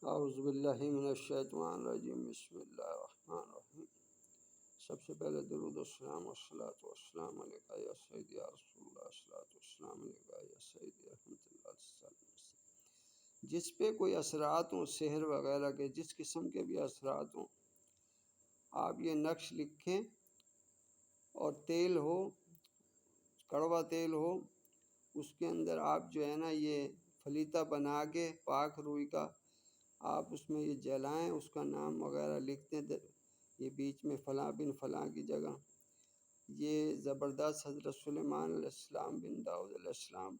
اعوذ باللہ من الشیطان الرجیم، بسم اللہ الرحمن الرحیم۔ سب سے پہلے درود السلام والصلاۃ والسلام علیکہ یا سیدی یا رسول اللہ، الصلاۃ والسلام علیکہ یا سیدی رحمۃ اللہ علیہ۔ جس پہ کوئی اثرات ہوں سحر وغیرہ کے، جس قسم کے بھی اثرات ہوں، آپ یہ نقش لکھیں اور تیل ہو، کڑوا تیل ہو، اس کے اندر آپ جو ہے نا یہ فلیطہ بنا کے پاک روئی کا آپ اس میں یہ جلائیں، اس کا نام وغیرہ لکھ دیں، یہ بیچ میں فلاں بن فلاں کی جگہ۔ یہ زبردست حضرت سلیمان علیہ السلام بن داؤد علیہ السلام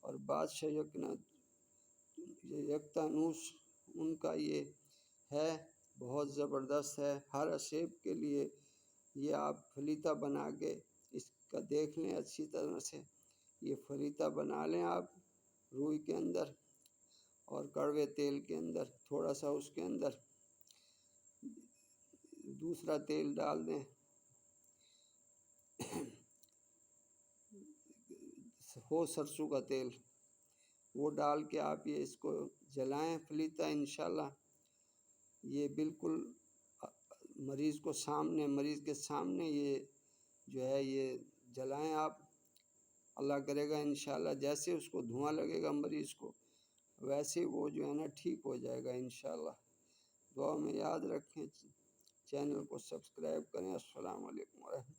اور بادشاہ یکتانوس ان کا یہ ہے، بہت زبردست ہے۔ ہر عصیب کے لیے یہ آپ فلیطہ بنا کے اس کا دیکھ لیں اچھی طرح سے، یہ فلیطہ بنا لیں آپ روئی کے اندر اور کڑوے تیل کے اندر، تھوڑا سا اس کے اندر دوسرا تیل ڈال دیں، ہو سرسوں کا تیل، وہ ڈال کے آپ یہ اس کو جلائیں فلیطہ۔ انشاءاللہ یہ بالکل مریض کے سامنے یہ جو ہے یہ جلائیں آپ، اللہ کرے گا انشاءاللہ جیسے اس کو دھواں لگے گا مریض کو، ویسے وہ جو ہے نا ٹھیک ہو جائے گا انشاءاللہ۔ دعا میں یاد رکھیں، چینل کو سبسکرائب کریں۔ السلام علیکم ورحمۃ اللہ۔